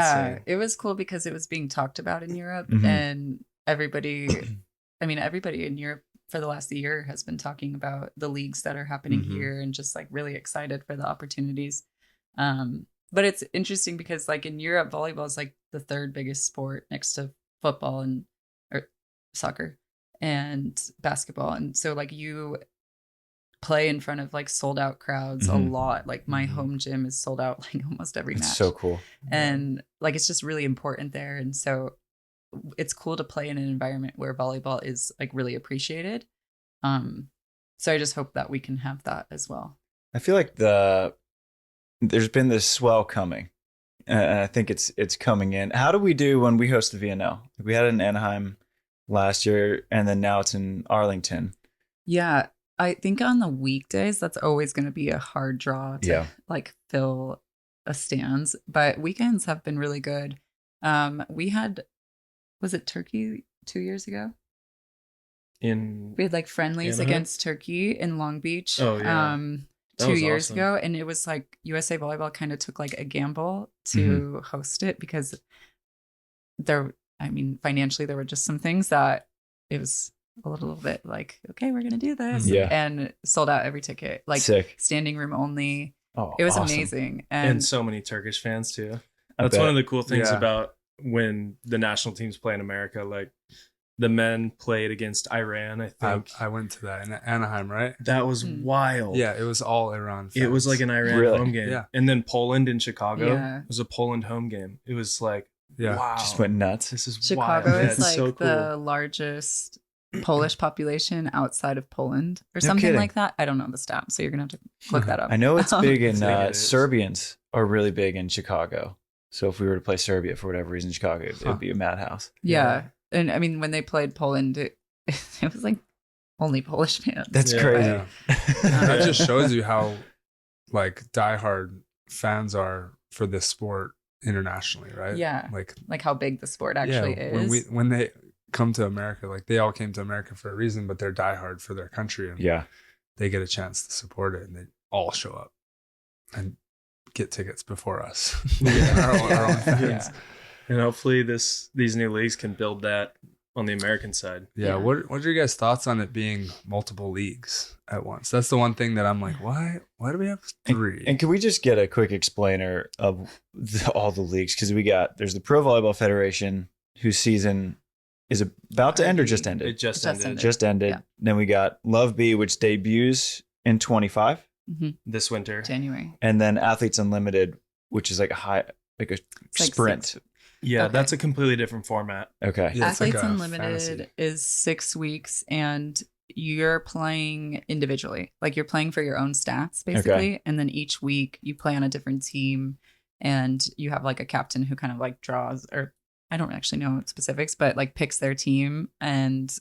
Yeah, So it was cool because it was being talked about in Europe, Mhm. and everybody in Europe for the last year has been talking about the leagues that are happening here and just like really excited for the opportunities. But it's interesting because like in Europe, volleyball is like the third biggest sport next to football and or soccer and basketball. And so like you play in front of like sold out crowds a lot. Like my home gym is sold out like almost every match. It's so cool. And like it's just really important there. And so it's cool to play in an environment where volleyball is like really appreciated. So I just hope that we can have that as well. I feel like there's been this swell coming, and I think it's coming in. How do we do when we host the VNL? We had it in Anaheim last year, and then now it's in Arlington. Yeah, I think on the weekdays that's always going to be a hard draw to like fill a stands, but weekends have been really good. We had, was it Turkey 2 years ago? We had like friendlies against Turkey in Long Beach. Oh yeah. 2 years ago, and it was like USA Volleyball kind of took like a gamble to host it because financially there were just some things that it was a little bit like, okay, we're gonna do this, and sold out every ticket, like sick. Standing room only. Oh, it was awesome. amazing, and so many Turkish fans too. That's one of the cool things about when the national teams play in America. Like the men played against Iran, I think. I went to that in Anaheim, right? That was wild. Yeah, it was all Iran fans. It was like an Iran home game. Yeah. And then Poland in Chicago. It was a Poland home game. It was like, wow. Just went nuts. This is Chicago wild. is like so cool. the largest Polish population outside of Poland or something kidding. like that. I don't know the stat, so you're going to have to look that up. I know it's big in Serbians are really big in Chicago. So if we were to play Serbia for whatever reason in Chicago, it would be a madhouse. Yeah. And I mean, when they played Poland, it was like only Polish fans. That's crazy. Yeah. That just shows you how like diehard fans are for this sport internationally, right? Yeah. Like how big the sport actually is. When they come to America, like they all came to America for a reason, but they're diehard for their country, and they get a chance to support it, and they all show up and get tickets before us. Our own fans. And hopefully these new leagues can build that on the American side. Yeah. What are your guys' thoughts on it being multiple leagues at once? That's the one thing that I'm like, why do we have 3? And can we just get a quick explainer of all the leagues? Because there's the Pro Volleyball Federation, whose season is about to end or just ended? It just ended. Just ended. Yeah. Then we got LOVB, which debuts in 25 this winter, January, and then Athletes Unlimited, which is like a sprint. Yeah, that's a completely different format. Okay. Yeah, Athletes like Unlimited fantasy. is 6 weeks, and you're playing individually. Like you're playing for your own stats, basically. And then each week you play on a different team, and you have like a captain who kind of like draws, or I don't actually know specifics, but like picks their team, and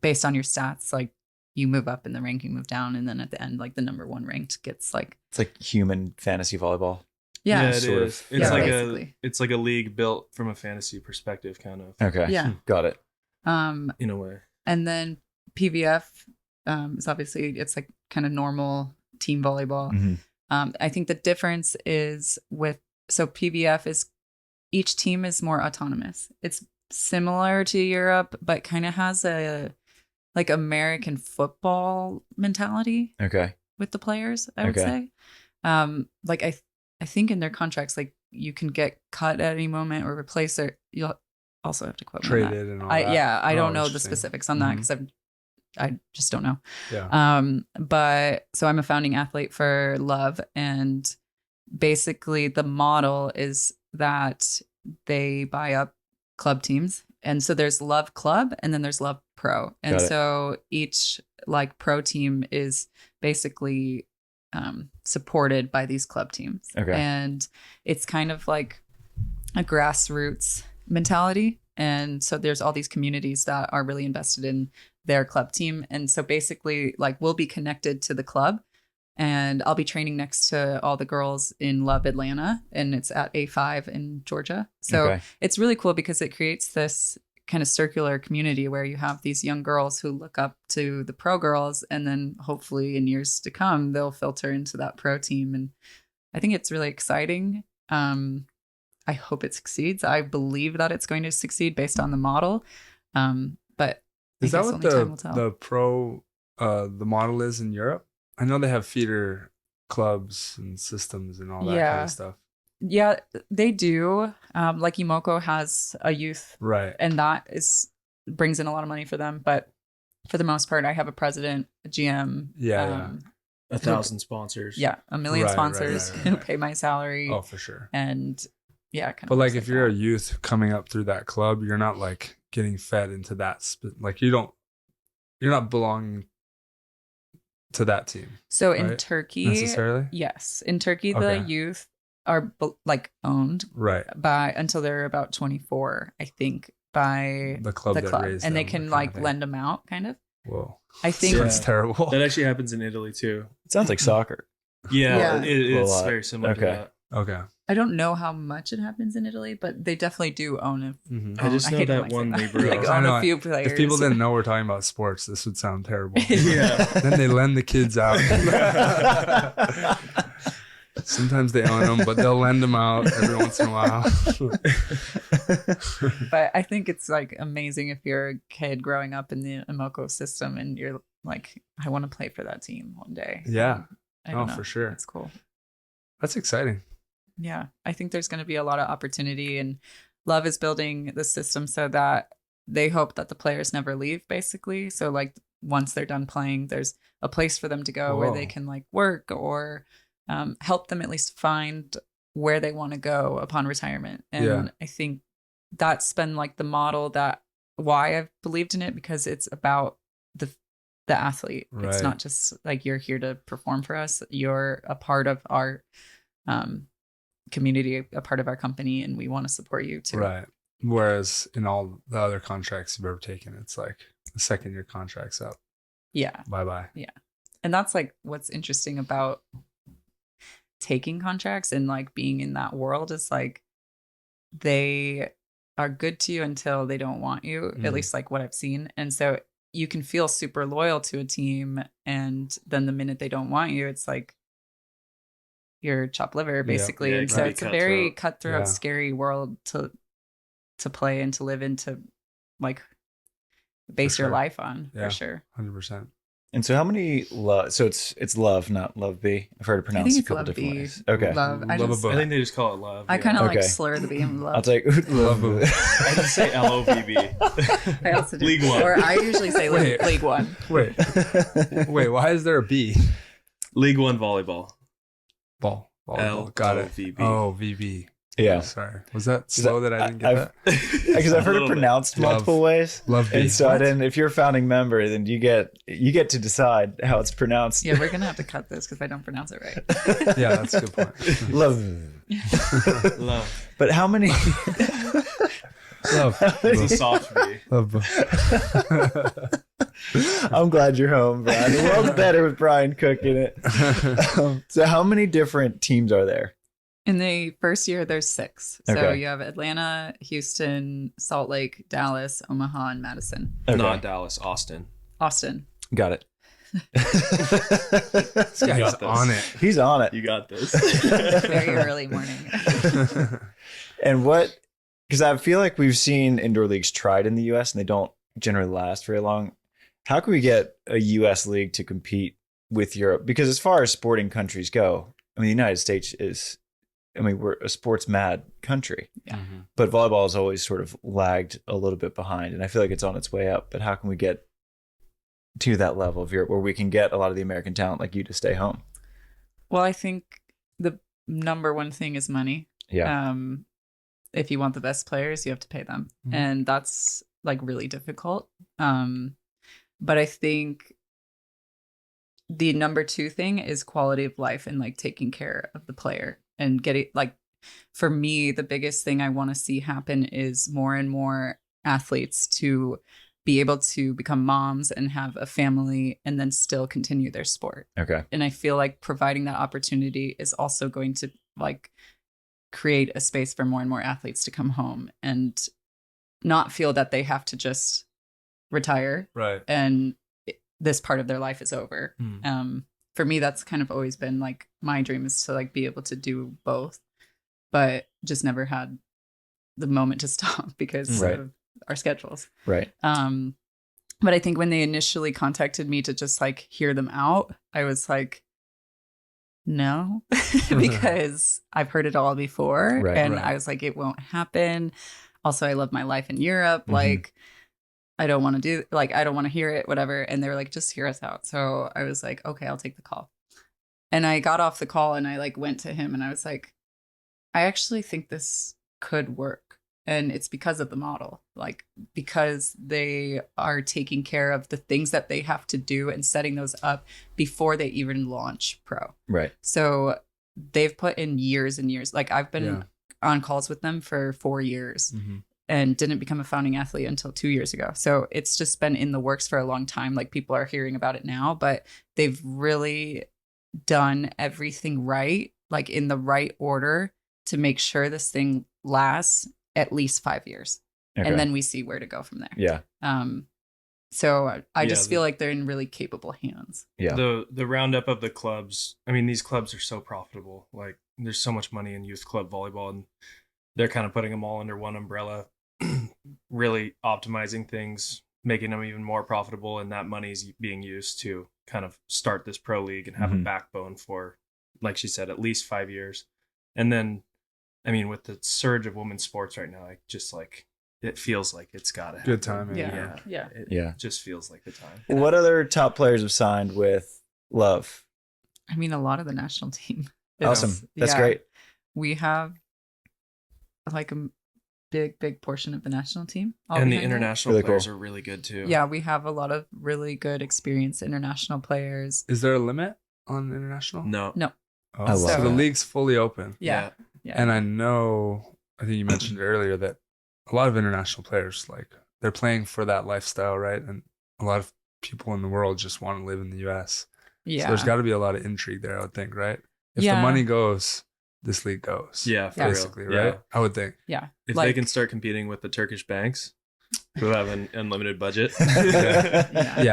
based on your stats, like you move up in the ranking, move down, and then at the end, like the number 1 ranked gets like, it's like human fantasy volleyball. Yeah, it is. It's basically. It's like a league built from a fantasy perspective, kind of. Okay. Yeah. Got it. In a way. And then PVF is obviously, it's like kind of normal team volleyball. I think the difference is so PVF is, each team is more autonomous. It's similar to Europe, but kind of has a like American football mentality. Okay. With the players, I would say. Like I think in their contracts, like you can get cut at any moment or replaced, or you'll also have to quote traded and all that. I don't know the specifics on that because I just don't know. Yeah. But so I'm a founding athlete for Love, and basically the model is that they buy up club teams, and so there's Love Club and then there's Love Pro, and so each like pro team is basically supported by these club teams. Okay. And it's kind of like a grassroots mentality. And so there's all these communities that are really invested in their club team. And so basically like we'll be connected to the club, and I'll be training next to all the girls in Love Atlanta, and it's at A5 in Georgia. So it's really cool because it creates this kind of circular community where you have these young girls who look up to the pro girls, and then hopefully in years to come they'll filter into that pro team. And I think it's really exciting. I hope it succeeds. I believe that it's going to succeed based on the model. But is that what the model is in Europe? I know they have feeder clubs and systems and all that kind of stuff. Yeah, they do. Like Imoko has a youth, right, and that brings in a lot of money for them. But for the most part, I have a president, a GM, 1,000 sponsors, 1 million sponsors who pay my salary. Oh, for sure. And but like if you're a youth coming up through that club, you're not like getting fed into that. Like you're not belonging to that team. So in Turkey, necessarily, yes, in Turkey the youth are like owned by until they're about 24, I think, by the club, and they can like lend them out, kind of. Whoa, I think that's terrible. That actually happens in Italy too. It sounds like soccer. It's very similar to that. Okay. I don't know how much it happens in Italy, but they definitely do own it. I just know that one neighborhood. Own a few players. If people didn't know we're talking about sports, this would sound terrible. Then they lend the kids out. Sometimes they own them, but they'll lend them out every once in a while. But I think it's like amazing if you're a kid growing up in the Imoko system and you're like, I want to play for that team one day. Yeah. I don't know. For sure. That's cool. That's exciting. Yeah. I think there's going to be a lot of opportunity, and Love is building the system so that they hope that the players never leave, basically. So like once they're done playing, there's a place for them to go where they can like work or help them at least find where they want to go upon retirement. And I think that's been like the model why I've believed in it, because it's about the athlete. Right. It's not just like you're here to perform for us. You're a part of our community, a part of our company, and we want to support you too. Right. Whereas in all the other contracts you've ever taken, it's like the second your contract's up. Yeah. Bye-bye. Yeah. And that's like what's interesting about taking contracts and like being in that world is like they are good to you until they don't want you, at least like what I've seen. And so you can feel super loyal to a team, and then the minute they don't want you, it's like you're chopped liver basically. Yeah, and so it's a very cutthroat, scary world to play and to live in, to like base your life on, for sure. 100%. And so how many so it's Love, not LOVB. I've heard it pronounced a couple different ways. Okay. Love. I think they just call it Love. I kind of like slur the B and Love. I'll take Love. I just say LOVB. I also do. League One. Or I usually say League One. Wait, why is there a B? League One Volleyball. Volleyball. Got it. LOVB. Oh, VB. Yeah. Sorry. Was that slow that I didn't get that? Because I've heard it pronounced multiple ways. Love B. And so I didn't. If you're a founding member, then you get to decide how it's pronounced. Yeah, we're gonna have to cut this because I don't pronounce it right. Yeah, that's a good point. Love. But how many? Love. It's a soft B. Love. I'm glad you're home, Brian. The world's better with Brian Cook in it. So how many different teams are there? In the first year, there's 6. So you have Atlanta, Houston, Salt Lake, Dallas, Omaha, and Madison. Okay. Not Dallas, Austin. Got it. This guy's on it. He's on it. You got this. Very early morning. And because I feel like we've seen indoor leagues tried in the U.S. and they don't generally last very long. How can we get a U.S. league to compete with Europe? Because as far as sporting countries go, I mean, the United States we're a sports mad country, but volleyball has always sort of lagged a little bit behind, and I feel like it's on its way up. But how can we get to that level of Europe where we can get a lot of the American talent like you to stay home? Well, I think the number one thing is money. Yeah. If you want the best players, you have to pay them, and that's like really difficult. But I think the number 2 thing is quality of life and like taking care of the player. And getting, like, for me, the biggest thing I want to see happen is more and more athletes to be able to become moms and have a family and then still continue their sport. Okay. And I feel like providing that opportunity is also going to like create a space for more and more athletes to come home and not feel that they have to just retire. Right. And this part of their life is over. For me, that's kind of always been like my dream, is to like be able to do both. But just never had the moment to stop because of our schedules. Right. But I think when they initially contacted me to just like hear them out, I was like, no, because I've heard it all before. And I was like, it won't happen. Also, I love my life in Europe. Like, I don't want to hear it, whatever. And they were like, just hear us out. So I was like, okay, I'll take the call. And I got off the call and I like went to him and I was like, I actually think this could work. And it's because of the model, like because they are taking care of the things that they have to do and setting those up before they even launch pro. Right. So they've put in years and years. Like I've been on calls with them for 4 years and didn't become a founding athlete until 2 years ago. So it's just been in the works for a long time. Like people are hearing about it now, but they've really done everything right, like in the right order to make sure this thing lasts at least 5 years. Okay. And then we see where to go from there. Yeah. So I just feel like they're in really capable hands. Yeah. The roundup of the clubs, I mean, these clubs are so profitable. Like there's so much money in youth club volleyball and they're kind of putting them all under one umbrella, really optimizing things, making them even more profitable. And that money is being used to kind of start this pro league and have a backbone for, like she said, at least 5 years. And then, I mean, with the surge of women's sports right now, it feels like it's got to happen. Good timing. It just feels like the time. What other top players have signed with Love? I mean, a lot of the national team. Awesome. That's great. We have like a big portion of the national team. And the international players are really good too. Yeah, we have a lot of really good experienced international players. Is there a limit on international? No. Oh, so the league's fully open. Yeah. And I think you mentioned earlier that a lot of international players, like they're playing for that lifestyle, right? And a lot of people in the world just want to live in the US. Yeah. So there's got to be a lot of intrigue there, I would think, right? If the money goes, this league goes. Yeah, basically, real. right? I would think. Yeah. If they can start competing with the Turkish banks who have an unlimited budget. Exactly.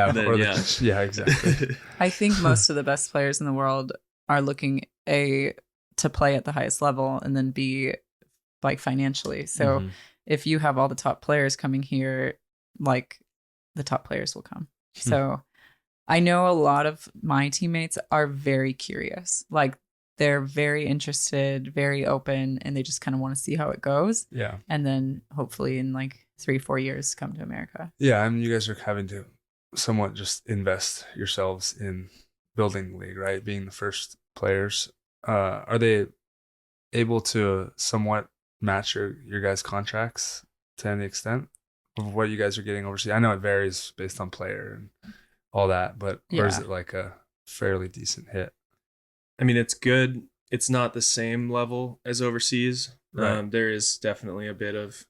I think most of the best players in the world are looking to play at the highest level and then be like financially. So if you have all the top players coming here, like the top players will come. So I know a lot of my teammates are very curious. Like they're very interested, very open, and they just kind of want to see how it goes. Yeah. And then hopefully in like 3-4 years come to America. Yeah. I mean, you guys are having to somewhat just invest yourselves in building the league, right? Being the first players. Are they able to somewhat match your guys' contracts to any extent of what you guys are getting overseas? I know it varies based on player and all that, but or is it like a fairly decent hit? I mean, it's good. It's not the same level as overseas. Right. There is definitely a bit of,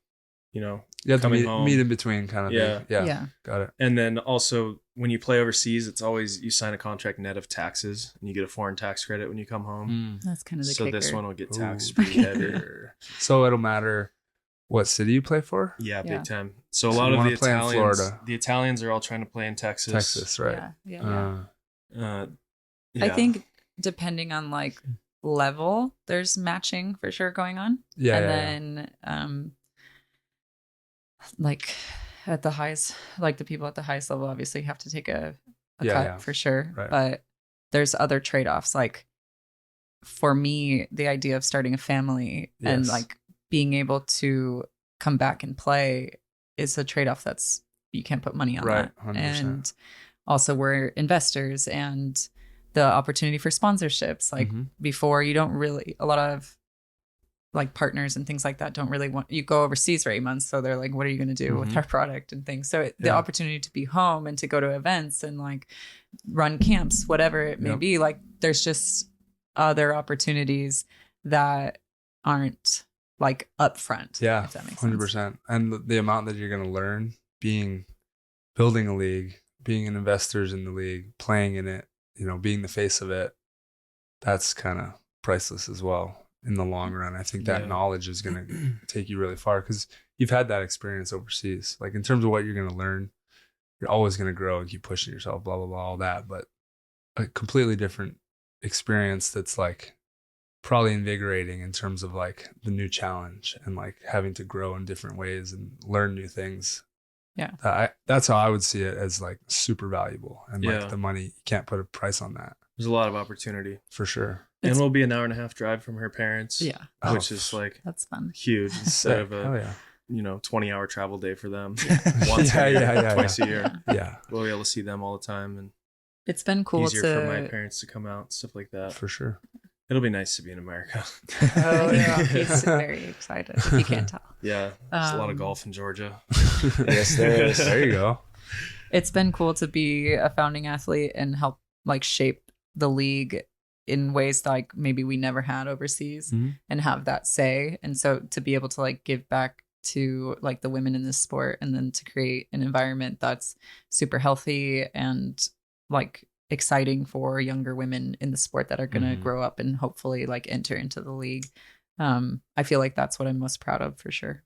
you have to meet in between kind of thing. Yeah. Got it. And then also when you play overseas, it's always you sign a contract net of taxes and you get a foreign tax credit when you come home. That's kind of the kicker. So this one will get taxed pretty heavy. So it'll matter what city you play for? Yeah, big time. So a lot of the Italians are all trying to play in Texas. Texas, right. I think depending on like level, there's matching for sure going on. Yeah. And then like at the highest, like the people at the highest level obviously have to take a cut for sure. Right. But there's other trade-offs. Like for me, the idea of starting a family and like being able to come back and play is a trade-off that's you can't put money on that. 100%. And also we're investors and the opportunity for sponsorships. Like before, you don't really, a lot of like partners and things like that don't really want you go overseas for 8 months. So they're like, what are you going to do with our product and things? So the opportunity to be home and to go to events and like run camps, whatever it may be, like there's just other opportunities that aren't like upfront. Yeah, if that makes 100%. sense. And the amount that you're going to learn building a league, being an investors in the league, playing in it, being the face of it, that's kind of priceless as well in the long run. I think that knowledge is going to take you really far because you've had that experience overseas. Like in terms of what you're going to learn, you're always going to grow and keep pushing yourself, blah, blah, blah, all that. But a completely different experience that's like probably invigorating in terms of like the new challenge and like having to grow in different ways and learn new things. Yeah. That's how I would see it, as like super valuable, and like the money, you can't put a price on that. There's a lot of opportunity For sure. And we'll be an hour and a half drive from her parents. Yeah. Which is like, that's fun. Huge instead of a, 20-hour travel day for them. Once a year, twice a year. Yeah. We'll be able to see them all the time, and it's been cool easier for my parents to come out, stuff like that. For sure. It'll be nice to be in America. Oh yeah, he's very excited. If you can't tell. Yeah, there's a lot of golf in Georgia. Yes, there is. There you go. It's been cool to be a founding athlete and help like shape the league in ways that, like maybe we never had overseas, and have that say. And so to be able to like give back to like the women in this sport, and then to create an environment that's super healthy and like exciting for younger women in the sport that are going to grow up and hopefully like enter into the league. I feel like that's what I'm most proud of, for sure.